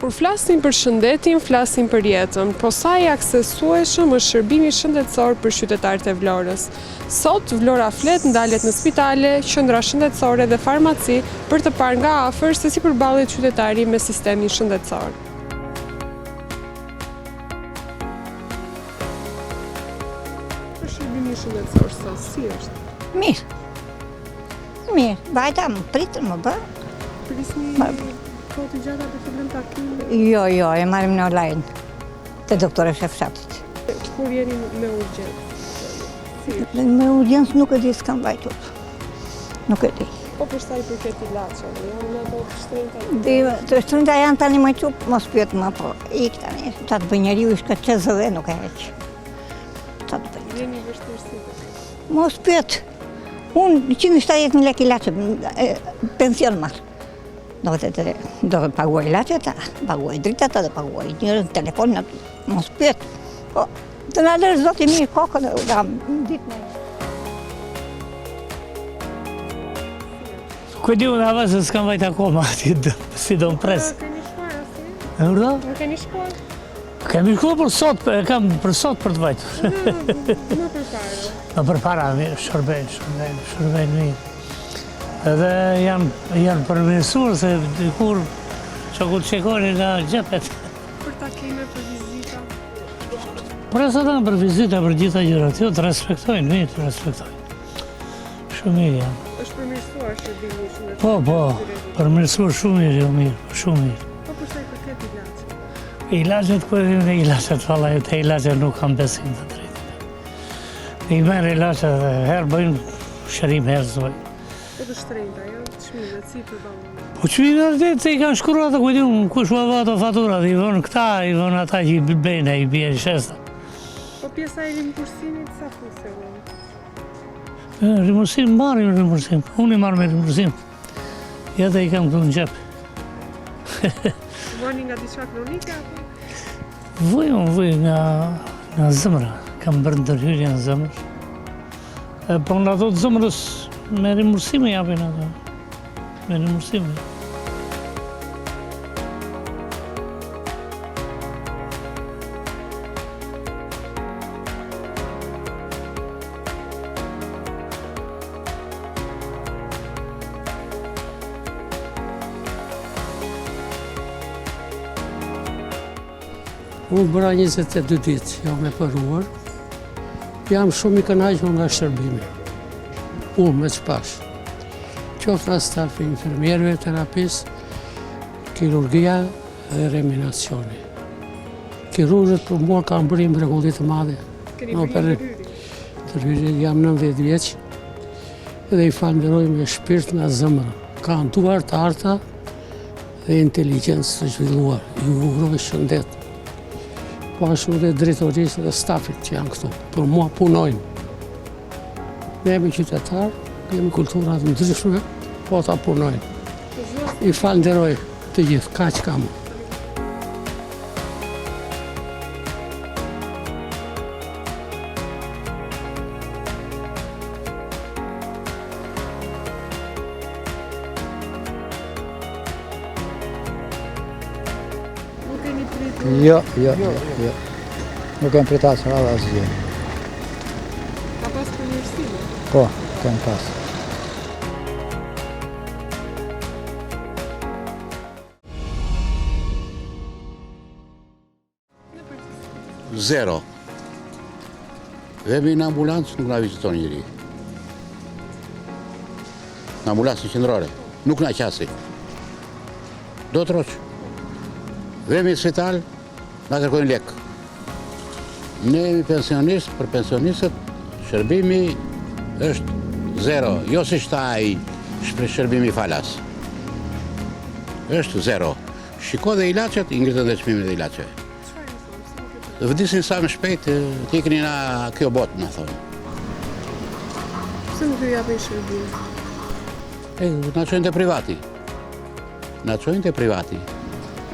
Kur flasim për shëndetin, flasim për jetën, po sa i aksesueshëm është shërbimi shëndetësor për qytetarët e Vlorës. Sot, Vlora flet ndalet në spitale, qendra shëndetësore dhe farmaci për të parë nga afër se si përballet qytetari me sistemin shëndetësor. Për shërbimi shëndetësor sot, si është? Mirë, vajta më pritë më bë. Prisni kohë gjata për të lënë takimin? Jo, e marrim në online të doktore Shefshatit. Kur jeni me urgjencë? Me urgjencë nuk e di s'kam vajtur. Nuk e di. Po për sa i përket ilaçeve, janë në ato të shtrenjta? Të shtrenjta janë tani më qup, mos pyet më, po ik tani. Ta të bëj njeriu i shkëtqez dhe nuk e heq. Ta të bëj. Jeni vështirësi? Mos pyet. Unë 170.000 lekë ilaçe pension marr. Do të paguaj ilaçet, paguaj dritat, do paguaj njërën, telefonat, mos pyet. Po, të na lërë zoti mirë kokën dhe nga ditë në. Kujdi unë ava se s'kam vajt akoma, si do më pres. Keni shkuar asi? E urdo? Nuk keni shkuar? Kemi shkuar për sot, kam për sot për të vajtur. Më përpara? Më përpara, shërbejnë mirë. Edhe janë përmirësuar se kur që ku të qekoni nga gjepet. Për takime, për vizita? Për e sot për vizita, për gjitha gjërat, jo të respektojnë, mirë të respektojnë. Shumë mirë janë. Është përmirësuar shërbimi shëndetësor? Po, përmirësuar shumë mirë, jo mirë, shumë mirë. Po për sa i përket ilaçeve? Ilaçet, ku e dhim dhe ilaçet, falla ju të ilaçet nuk kam besim të drejtë. I merë ilaçet dhe herë bëjnë shërim, herë zojnë. Po të shtrenjta, jo? Çmimet, si përballen? Po çmimet se i kanë shkruar ato, kujtim, kush u ato faturat, i vënë këta, i vënë ata që i bëjnë, i bje shesta. Po pjesa e rimbursimit, sa funksionon? Rimbursim, marrim rimbursim, unë i marrë me rimbursim. Ja dhe i kam këtu në gjep. Voni nga diçka kronike, apo? Vuj nga zëmra, kam bërë ndërhyrje në zëmër. Po në ato të zëmrës, me rimbursime japin ato. Me rimbursime. Unë bëra 22 ditë, jam e përuar. Jam shumë i kënaqur nga shërbimi. Unë me çpash. Qoftë nga stafi infermierëve, terapistë, kirurgia dhe reanimacioni. Kirurgët për mua kanë bërë mrekulli të madhe. Keni bërë ndërhyrje, jam 19 vjeç dhe i falenderoj me shpirt nga zemra. Kanë duar të arta dhe inteligjencë të zhvilluar. Ju uroj shëndet. Po ashtu dhe drejtorisë dhe stafit që janë këtu. Për mua punojnë. Ne jemi qytetarë, kemi kulturat ndryshme, po ta punojnë. I falenderoj të gjithë, kaq kam. Jo. Nuk kem pritas në radha asgjë. Ka pas përmirësime? Po, kem pas. Zero. Vemi në ambulancë, nuk na viziton njëri. Në ambulancë qendrore, nuk na qasi. Do të roqë. Vemi në spital, na kërkojnë lek. Ne jemi pensionistë, për pensionistët shërbimi është zero. Jo si shtaj shërbimi falas. Është zero. Shiko dhe ilaçet, i ngritën dhe çmimet dhe ilaçeve. Vdisin sa më shpejt, të ikni nga kjo botë, na thonë. Pse nuk ju japin shërbim? Na çojnë te privati.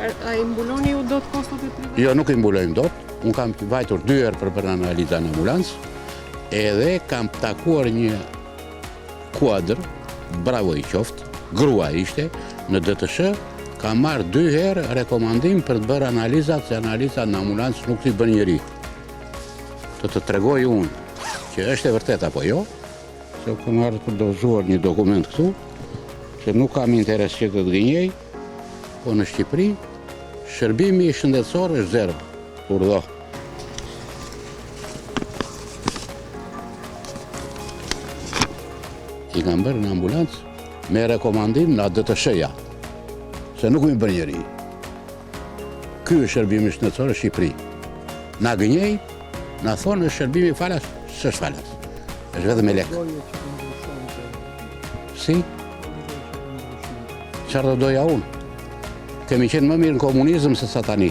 A i mbuloni ju do të kostot e privat? Jo, nuk i mbulojmë dot. Unë kam vajtur 2 herë për bërë analiza në ambulancë, edhe kam takuar një kuadër, bravo i qoftë, grua ishte, në DTS, Ka marrë 2 herë rekomandim për të bërë analizat, se analizat në ambulancë nuk t'i bën njëri. Të tregoj unë që është e vërtet apo jo, se kam ardhur për dozuar një dokument këtu, që nuk kam interes që të gënjej, po në Shqipëri, shërbimi shëndetësor është zero. Urdhë. I kam bërë në ambulancë me rekomandim në ADTSH-ja, se nuk mi bërë njëri. Ky është shërbimi shëndetësor në Shqipëri. Na gënjej, na thonë është shërbimi falas, s'është falas. Është vetëm me lekë. Si? Çfarë do doja unë? Kemi qenë më mirë në komunizëm se sa tani.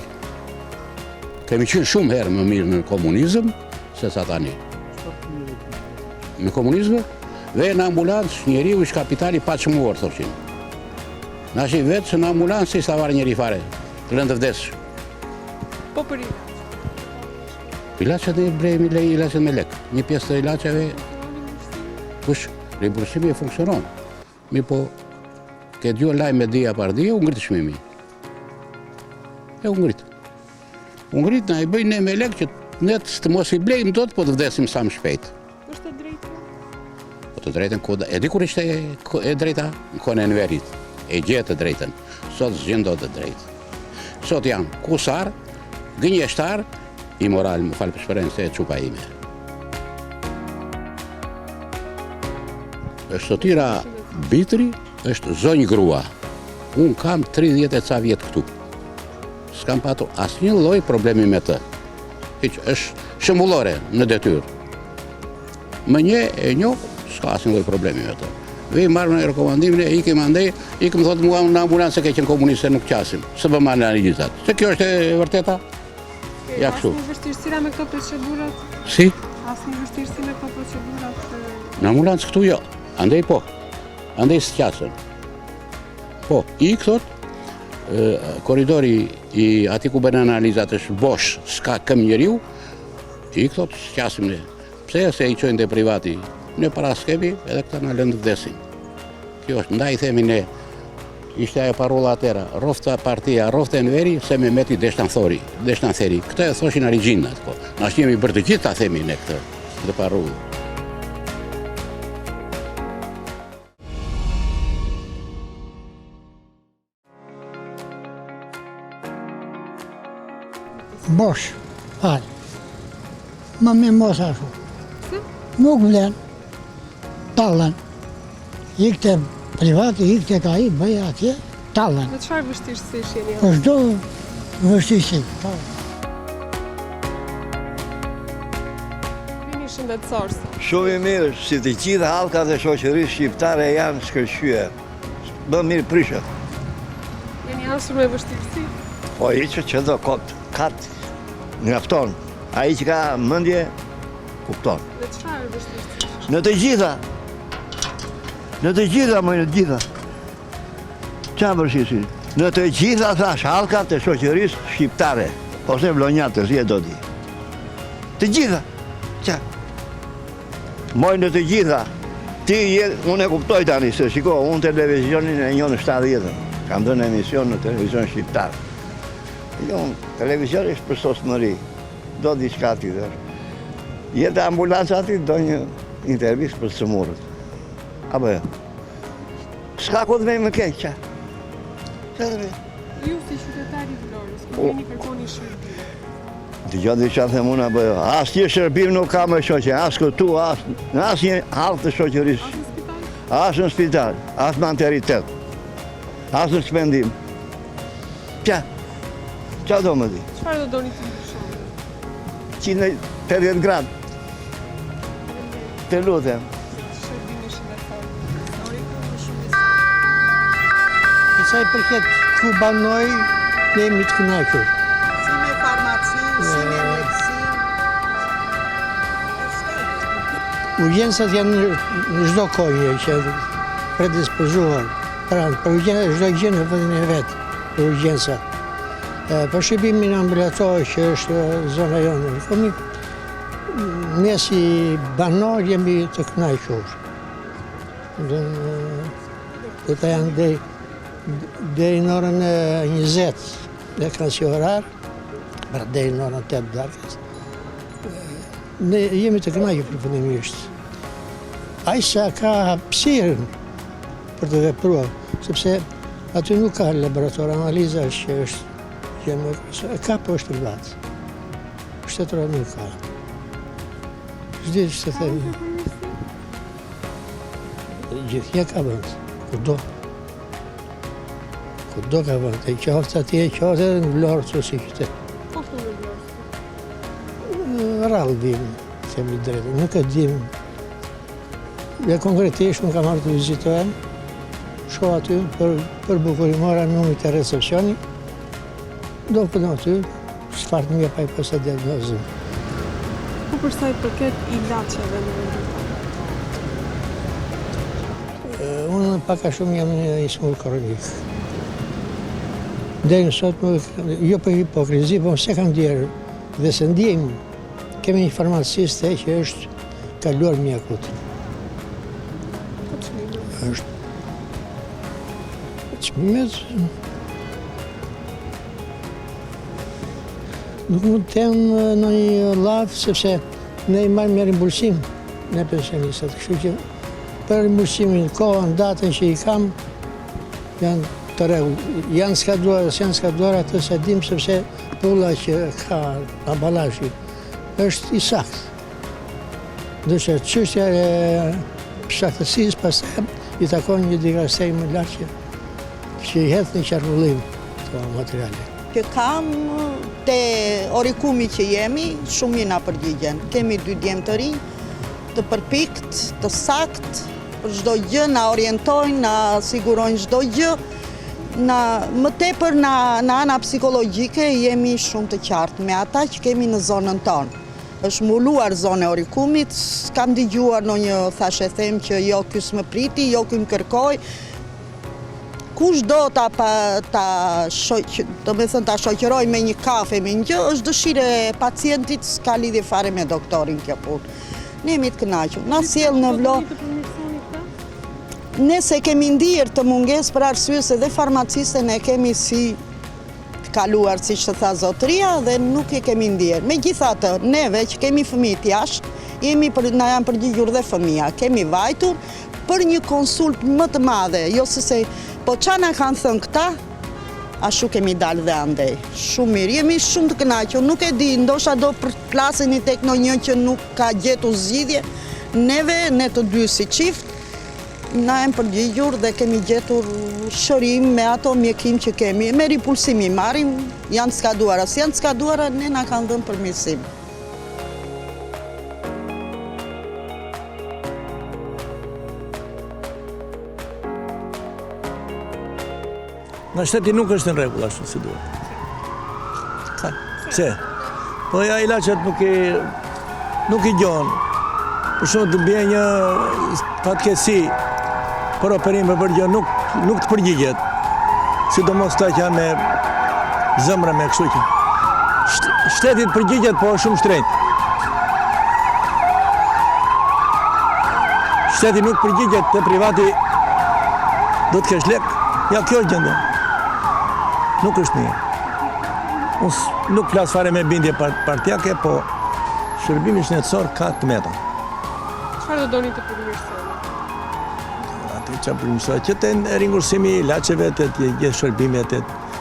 Kemi qenë shumë herë më mirë në komunizëm se sa tani. Në komunizmë, dhe në ambulancë njeriu është kapitali pa çmuar, thoshin. Na shi vetë që në ambulancë i sa varë njeri fare, lënë të vdesë. Po për ilaç. Ilaçet e brejmë ilaçet me lekë. Një pjesë të ilaçeve, kush, rimbursimi e funksionon. Mi po, ke djo lajme dia par dia, u ngritë çmimi. E u ngritë. U ngritë, na i bëjnë ne me lekë që ne të mos i blejmë dot, po të vdesim sa më shpejt. Është e drejtë? Po të drejtën koda, e di kur ishte e drejta? Në kone Enverit. E gjetë të drejtën. Sot s'gjen dot të drejtë. Sot janë kusar, gënjeshtar, imoral, më falë për shpërën se e qupa ime. Është sotira Bitri, është zonjë grua. Unë kam 30 e ca vjetë këtu. S'kam patur asnjë lloj problemi me të. Hiq, është shembullore në detyrë. Më një e njoh, s'ka asnjë lloj problemi me të. Vej marrë në rekomandimin e ikim andej, ikim thotë mua në ambulancë se ke qenë komuniste nuk qasim. Së bëm analizat. Se kjo është e vërteta? Ja kështu. Asnjë vështirësi me këto procedurat? Si? Asnjë vështirësi me këto procedurat? Në ambulancë këtu jo. Andej po. Andej s'qasën. Po, i thot, koridori i ati ku bën analizat është bosh, s'ka këm njeriu, i thot s'qasim ne. Pse se i qojnë te privati? Ne para s'kemi edhe këta na lënë të vdesin. Kjo është, ndaj themi ne, ishte ajo parolla atëra, rofta partia, rofta Enveri, se me meti deshtan thori, deshtan theri. Këtë e thoshin origjinat, po. Na jemi bërë të gjithë ta themi ne këtë parollë. Bosh, falë. Më me mos ashtu. Nuk vlen. Tallen. Ikte privati, ikte ka i, bëja atje, tallen. Me çfarë vështirësish jeni? Po çdo vështirësi. Jeni shëndetësor sot. Shumë i mirë, si të gjitha hallkat e shoqërisë shqiptare janë shkëlqyer. Bë mirë prishet. Jeni hasur me vështirësi? Po ai që do kat mjafton. Ai që ka mendje kupton. Me çfarë vështirësi? Në të gjitha. Në të gjitha, më në të gjitha. Qa vështirësi? Në të gjitha thash hallkat e shoqërisë shqiptare, ose vlonjatës, je do di. Të gjitha. Qa? Moj në të gjitha. Ti unë e kuptoj tani se shiko, unë televizionin e njoh në 70-ën. Kam dhënë emision në televizion shqiptar. Jo, televizion është për sosmëri. Do diçka tjetër. Jetë ambulancë ati do një intervjist për sëmurët. Apo jo? S'ka ku të vej më keq, qa? Qa të vej? Ju si qytetari i Vlorës, kur jeni kërkoni shërbim. Dëgjoj diçka them unë apo jo? Asnjë shërbim nuk ka më shoqe, as këtu, as në asnjë hall të shoqërisë. As në spital, as në anteritet, as në shpendim. Qa? Qa do më di? Çfarë do doni të ndryshoni? 180 gradë. Të lutem. Shërbimi shëndetësor. E sa i përket ku banoj, ne jemi të kënaqur. Si me farmaci, si me mjekësi. Urgjencat janë në çdo kohë që predispozuar. Pra, për urgjenca çdo gjë në vendin e vet, për urgjenca. Për shërbimin ambulator që është zona jonë, kemi ne si banor jemi të kënaqur. Dhe ta janë dhe deri në orën 20 dhe kanë si orar, pra deri në orën 8 darkës. Ne jemi të kënaqur përfundimisht. Ai sa ka hapësirën për të vepruar, sepse aty nuk ka laborator analizash që është ka poshtë vllaç. Shtetëror nuk ka. Çdo që themi. Gjithë ka vend, kudo. Kudo ka vend, e qoftë atje, qoftë në Vlorë, që si qytet. Po këtu në Vlorë? Rallë dim, themi drejtë, nuk e dim. Ja konkretisht nuk kam marrë të vizitohem, shko aty për bukurimora numrit e recepcioni, do përdo aty, çfarë një pa i posa diagnozën. Po përsa i përket ilaçeve në vendin? Unë paka shumë jam një smur kronik. Deri në sot, jo për hipokrizi, po se kam djerë dhe se ndjejmë, kemi një farmaciste që është kaluar mjekut. Është çmimet nuk mund të temë në një lavë, sepse ne i marrim një rimbulsim, ne pensionistët, kështu që për rimbursimin, kohën, datën që i kam, janë të rregull. Janë skaduar, janë skaduar atë se dim, sepse pulla që ka ambalazhi është i saktë. Ndërsa çështja e saktësisë pastaj i takon një dikastej më lartë që i hedh në qarkullim këto materiale. Që kam te Orikumi që jemi, shumë na përgjigjen. Kemi 2 djemë të rinj, të përpikt, të sakt, për çdo gjë na orientojnë, na sigurojnë çdo gjë. Më tepër në ana psikologjike jemi shumë të qartë me ata që kemi në zonën tonë. Është mbuluar zona e Orikumit, s'kam dëgjuar ndonjë thashë them që jo ky s'më priti, jo ky më kërkoi. Kush do ta shoqëroj me një kafe, me një gjë, është dëshire e pacientit, s'ka lidhje fare me doktorin kjo punë. Ne jemi të kënaqur. Na sjell në Vlorë. Ne se kemi ndirë të munges për arsye se dhe farmaciste ne kemi si të kaluar, si që tha zotëria, dhe nuk e kemi ndirë. Megjithatë, neve që kemi fëmijët jashtë, na janë përgjigjur dhe fëmija. Kemi vajtur për një konsult më të madhe, jo se po qa na kanë thënë këta, ashtu kemi dalë dhe andej. Shumë mirë, jemi shumë të kënaqur, nuk e di, ndoshta do përplasin i tek ndonjë që nuk ka gjetur zgjidhje. Neve, ne të dy si çift, na janë përgjigjur dhe kemi gjetur shërim me ato mjekim që kemi. Me ripulsimi marrim, janë skaduara. Si janë skaduara, ne na kanë dhënë përmirësim. Në shteti nuk është në rregull ashtu si duhet. Pse? Po ja ilaçet nuk i gjon. Për shumë të bje një fatkeqësi për operim për gjë nuk të përgjigjet. Sidomos ta që janë me zëmre me kështu që. Shtetit përgjigjet, po shumë shtrejt. Shteti nuk përgjigjet, te privati do të kesh lek. Ja, kjo është gjendja. Nuk është mirë. Unë nuk flas fare me bindje partijake, po shërbimi shëndetësor ka të meta. Çfarë do doni të përmirësoni? Atë që përmirësoj, që të ringursimi ilaçeve, të gjithë shërbimet,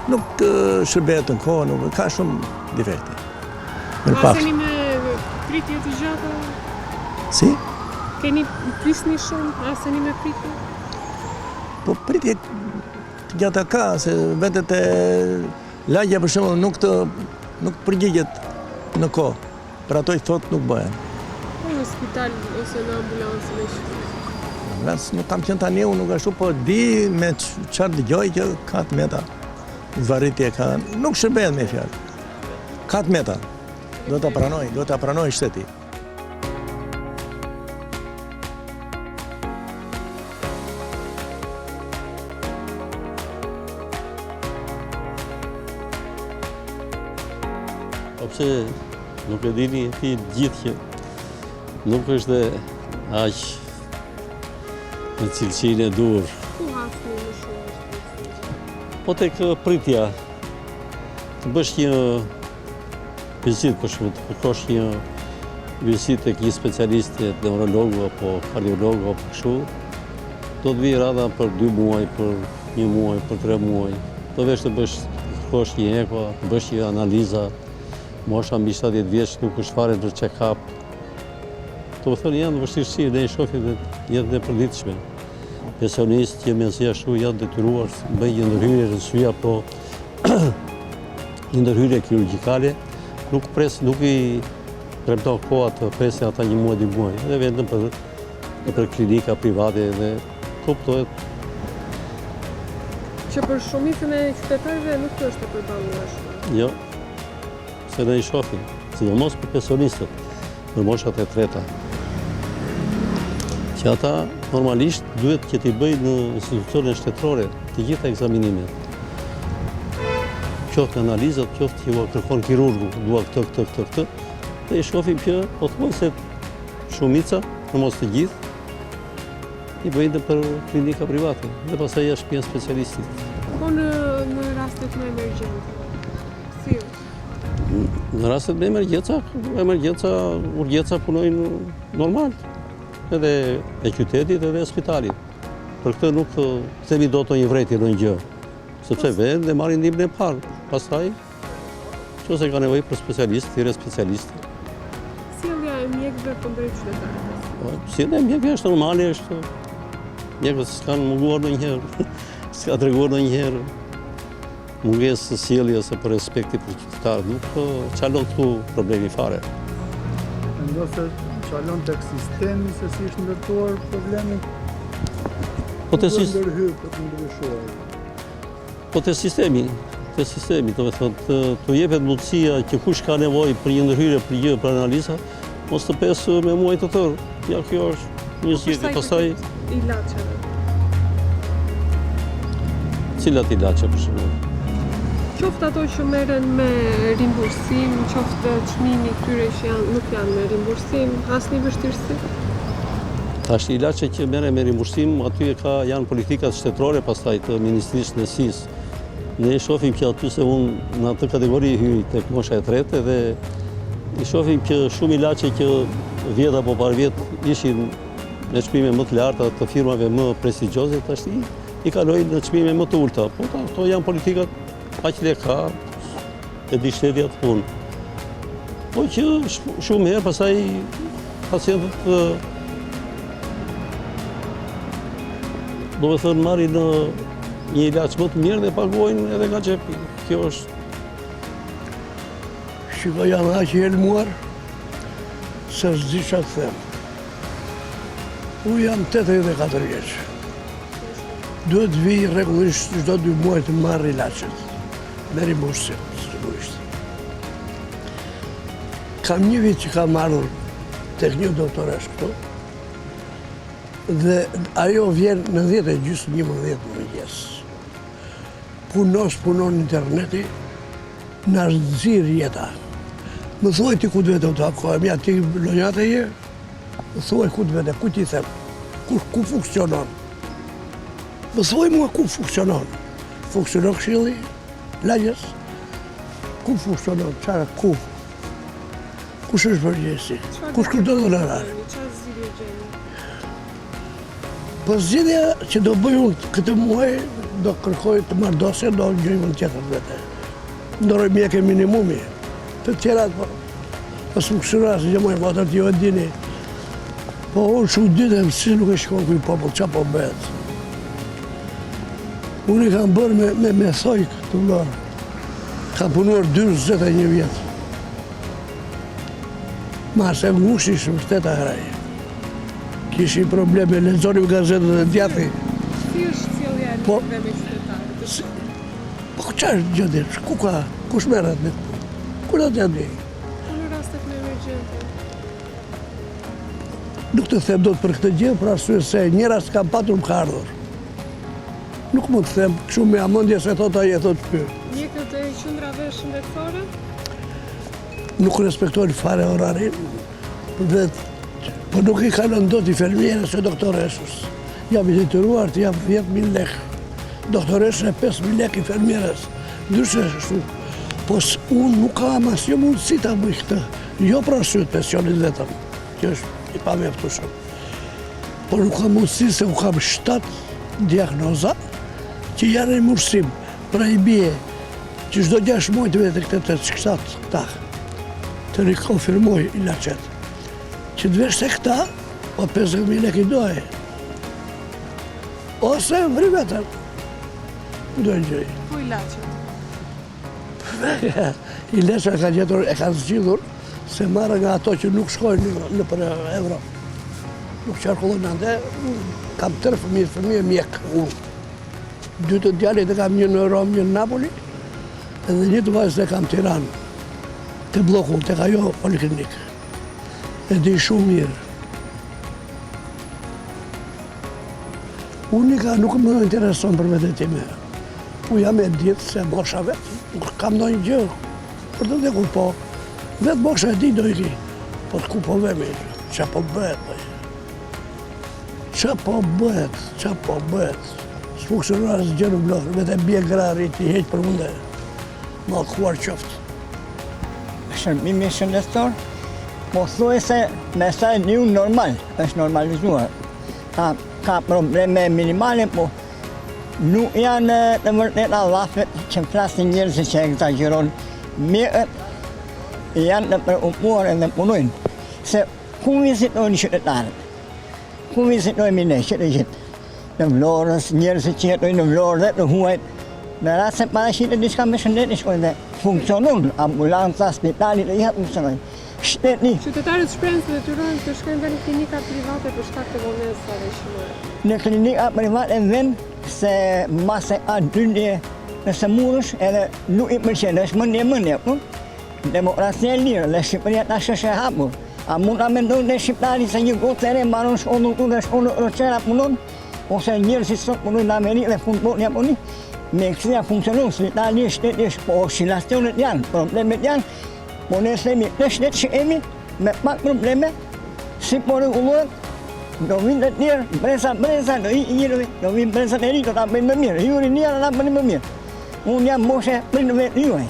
nuk shërbehet në kohë, nuk ka shumë defekte. Aseni me pritje të gjata? Si? Keni prisni shumë, aseni me pritje? Po pritje të gjata ka, se vetet e lagja për shembull nuk përgjigjet në kohë. Për ato i thot nuk bëhen. Po në spital ose në ambulancë me Ambulancë nuk kam qenë tani, unë nuk ashtu, po di me çfarë dëgjoj që ka të meta. Varritje ka, nuk shërbehet me fjalë. Ka të meta. Do ta pranoj shteti. Pse nuk e dini ti gjithë që nuk është aq në cilësinë e duhur. Ku hasni më shumë? Po tek pritja, të bësh një vizitë për shumë, të kërkosh një vizitë tek një specialist, neurologu apo kardiologu apo kështu, do të vijë rada për 2 muaj, për 1 muaj, për 3 muaj. Do vesh të kërkosh një eko, të bësh një analiza, mosha mbi 70 vjeç nuk është fare për check-up. Do të thonë janë vështirësi, ne i shohim në jetën e përditshme. Pensionistë që mesi ashtu janë detyruar të bëjnë një ndërhyrje në sy apo një ndërhyrje kirurgjikale, nuk i premton koha të presin ata 1 muaj, 2 muaj. Edhe vetëm për klinika private dhe kuptohet. Që për shumicën e qytetarëve nuk është e përballueshme. Jo, se ne i shohim, sidomos për pensionistët, për moshat e treta. Që ata normalisht duhet që t'i bëjnë në institucionet shtetërore të gjitha ekzaminimet. Qoftë analizat, qoftë që kërkon kirurgu, dua këtë, dhe i shohim që pothuajse shumica, në mos të gjithë, i bëjnë për klinika private, dhe pastaj është pjesë specialistit. Po në rastet me emergjenca, si është? Në rastet me urgjenca punojnë normal, edhe e qytetit edhe e spitalit. Për këtë nuk themi do të një vrejtje në një gjë, sepse vend dhe marrin ndihmën e parë. Pastaj, nëse ka nevojë për specialist, thirrë specialist. Sjellja e mjekëve kundrejt qytetarëve. Sjellja e mjekëve është normale, është mjekët s'kan munguar ndonjëherë, s'ka treguar ndonjëherë mungesë së sjelljes apo respekti për qytetarët, nuk çalon këtu problemi fare. Ndosë qalon tek sistemi se si është ndërtuar problemi? Po të sistemi, do të thotë, të jepet mundësia që kush ka nevojë për një ndërhyrje, për gjë, për analiza, mos të pesë me muaj të tërë. Ja, kjo është një zgjidhje. Pastaj ilaçeve. Cilat ilaçe për shembull? Qoftë ato që merren me rimbursim, qoftë çmimi këtyre që nuk janë me rimbursim, asnjë vështirësi? Tash ilaçe që merren me rimbursim, aty janë politikat shtetërore pastaj të Ministrisë në SIS. Ne shohim që aty se unë në atë kategori hyj tek mosha e tretë dhe i shohim që shumë ilaçe që 10 apo par vjet ishin në çmime më të larta të firmave më prestigjioze, tash i kalojnë në çmime më të ulta. Po ato janë politikat aq le ka, e di shteti atë punë. Po që shumë herë pastaj pacientët do të thënë marrin një ilaç më të mirë dhe paguajnë edhe nga xhepi. Kjo është. Shiko, jam aq i helmuar se s'di çfarë të them. Unë jam 84 vjeç. Duhet vij rregullisht çdo 2 muaj të marr ilaçet. Me rimbursim, sigurisht. Kam një vit që kam marrur tek një doktoresh këtu, dhe ajo vjen në 10:30, 11 mëngjes. Punon interneti, na nxirr jeta. Më thuaj ti ku duhet të takohem, ja ti lonjate je? Më thuaj ku duhet, ku ti them, ku funksionon. Më thuaj mua ku funksionon. Funksionon këshilli? Lagjes? Ku funksionon? Çfarë ku? Kush është përgjegjësi? Kush kërkon honorar? Çfarë zgjidhje gjeni? Po zgjidhja që do bëj unë këtë muaj, do kërkoj të marr dosje, do gjejmë tjetër vete. Ndoroj mjekë minimumi. Të tjerat po funksionon asë gjë më e votër t'ju e dini. Po unë shumë ditë si nuk e shkon kuj popull, qa po bëhet. Unë i kam bërë me thoj këtë lorë. Kam punuar 21 vjetë. Ma se ngushi shumë shteta heraj. Kishim probleme, lexonim gazetët e djathi. Si është sjellja e mjekëve me qytetarët? Po qa është gjëndin? Ku ka? Kush merret me të punë? Ku do t'ja di? Po në rastet me emergjenca? Nuk të them dot për këtë gjë, për arsye se një rast kam patur më ka ardhur. Nuk mund të them kështu me amendje se thot ai e thot ky. Mjekët e qendrave shëndetësore? Nuk respektojnë fare orarin, dhe po nuk i kalon dot infermierës e doktoreshës. Jam i detyruar të jap 10.000 lekë doktoresën e 5.000 lek infermieres, ndryshe shtu. Po unë nuk kam asnjë mundësi ta bëj këtë. Jo për arsye të pensionit vetëm, që është i pamjaftueshëm. Por nuk kam mundësi se u kam 7 diagnoza që janë në mursim. Pra i bie që çdo 6 muaj të vetë këtë këta të rikonfirmoj ilacet. Që të vesh se këta, po 50.000 lek i doje. Ose vri vetëm. Do në gjëj. Po ilacet? Ilacet e kanë zgjidhur se marrë nga ato që nuk shkojnë në për Evropë. Nuk qarkullon ande, kam 3 fëmijë mjek. 2 të djalit e kam, një në Rom, një në Napoli, edhe një të vajzë e kam Tiranë, të bloku, të ka jo poliklinik. E di shumë mirë. Unika nuk më intereson për vetë time. Jam e ditë se mosha vetë, nuk kam ndonjë gjë. Për të dhe ku po, vetë mosha e di do i ki. Po të ku po vemi, që po bëhet. Që po bëhet. S'funksionar asë gjë nuk blokë, vetë e bje grari ti heqë për munde. Ma kuar qoftë. Shërbimi shëndetësor, po thuaj se me sa e një normal, është normalizuar. Ka probleme minimale, po nuk janë të vërteta llafet që flasin njerëzit që egzageron. Mirët janë të preokupuar edhe punojnë. Se ku vizitojnë qytetarët? Ku vizitojnë ne qytetarët? Në Vlorës, njerëzit që jetojnë në Vlorë dhe të huajt. Në rast se parashitet diçka me shëndet, shkojnë dhe funksionon. Ambulanca, spitalit e jetë funksionojnë. Shteti. Qytetarët shprehen se detyrohen të shkojnë në klinika private për shkak të vonesave shënore. Në klinika private vend se mase a dyndje nëse murësh edhe nuk i pëlqen, është mëndje, demokracia e lirë, dhe Shqipëria tash është e hapur. A mund ta mendojnë ne shqiptari se një gotë e re mbaron shkollën këtu dhe shkollën Roçera punon, ose njerëzit sot punojnë në Amerikë dhe fundbol në Japoni? Mjekësia funksionon, spitali shteti është, po oscilacionet janë, problemet janë, po ne themi në shtet që jemi me pak probleme, si po rregullohet, do vinë të tjerë, breza, do vinë brezat e ri, do ta bëjnë më mirë, ju rinia do ta bëjnë më mirë. Unë jam moshe prindërve të juaj.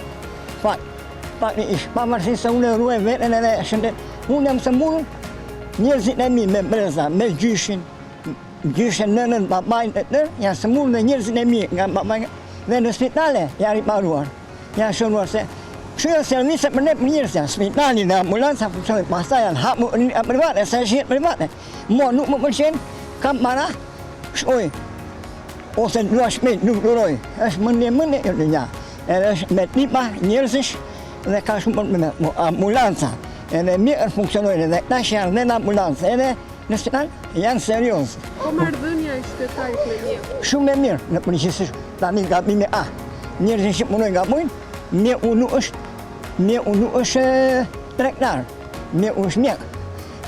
Pavarësisht se unë e ruaj veten edhe shëndet, unë jam së mburur, njerëzit e mi me breza, me gjyshin, nënën, babajnë të tërë, janë së mburur dhe njerëzit e mi nga babajnë, dhe në spitale janë riparuar, janë shënuar se kështu servise për ne për njerëz janë, spitali dhe ambulanca funksionojnë, pastaj janë hapur private, se është jetë private. Mua nuk më pëlqen, kam para, shkoj, ose dua shpejt, nuk duroj, është mëndje e një, edhe është me tipa njerëzish dhe ka shumë probleme. Ambulanca, edhe mirë funksionojnë, edhe tash janë dhe në ambulancë, edhe në spital janë serioz. Po marrëdhënia e qytetarit me mjekun? Shumë e mirë, në përgjithësi tani gabime A. Njerëzit që punojnë gabojnë, mjeku nuk është tregtar, mjeku është mjek.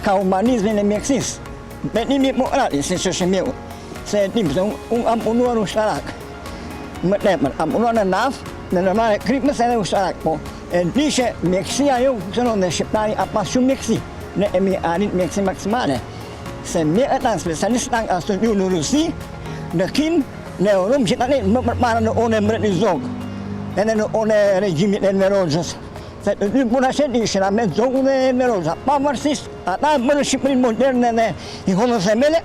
Ka humanizmin e mjekësisë. Betimi morali, si që është mjeku. Se e tim, se unë am punuar ushtarak. Më tepër, am punuar në naftë, në nërmare kripës edhe ushtarak. Po, e di që mjekësia jo funksionon dhe shqiptari a pas shumë mjekësi. Ne e mi arrit mjekësi maksimale. Se mjekët tanë specialistë tanë ka studiu në Rusi, në Kinë, në Europë, që tani më përpara në one mbret i Zogë, edhe në one regjimit e Enverozhës. Se të dy puna shetë ishin, me Zogë dhe Enverozha. Pavarësisht, ata bërë Shqipërinë moderne dhe i honës e mele,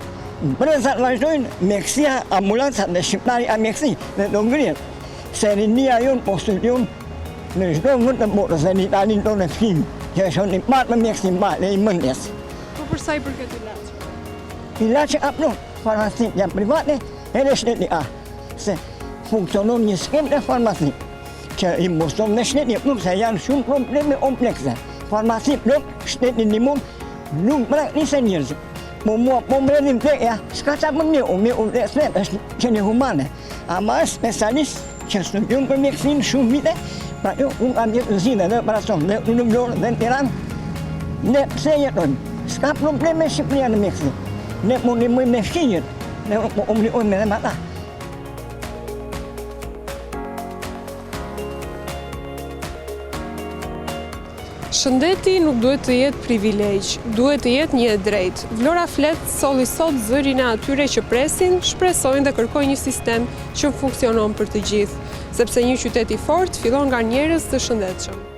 brezat vazhdojnë mjekësia, ambulancat dhe shqiptari a mjekësi, dhe do ngrirë. Se rinia jonë po studion në çdo vend të botës, dhe në Italinë tonë e fkim, që është një matë me mjekësi dhe i mëndjes. Po për sa i përket ilaçit? Ilaçi apnon, farmacit janë private, edhe shteti A. Se funksionon një skem të farmaci, që i moston në shteti apnon, se janë shumë probleme komplekse. Farmaci plot, shteti ndihmon, nuk praktikse njerëzit. Po mua, po më redhin vekja, s'ka qa për mjeu dhe slet, është që një humane. Ama është specialist që studion për mjekësin shumë vite, pra jo, unë kam jetë në zine dhe operacion, dhe unë në Vlorë dhe në Tiranë, ne pse jetojmë, s'ka probleme Shqipëria në mjekësi. Ne më ndihmojmë me fqinjët, ne më ndihmojmë edhe me ata. Shëndeti nuk duhet të jetë privilegj, duhet të jetë një e drejtë. Vlora Flet solli sot zërin e atyre që presin, shpresojnë dhe kërkojnë një sistem që funksionon për të gjithë, sepse një qytet i fortë fillon nga njerëz të shëndetshëm.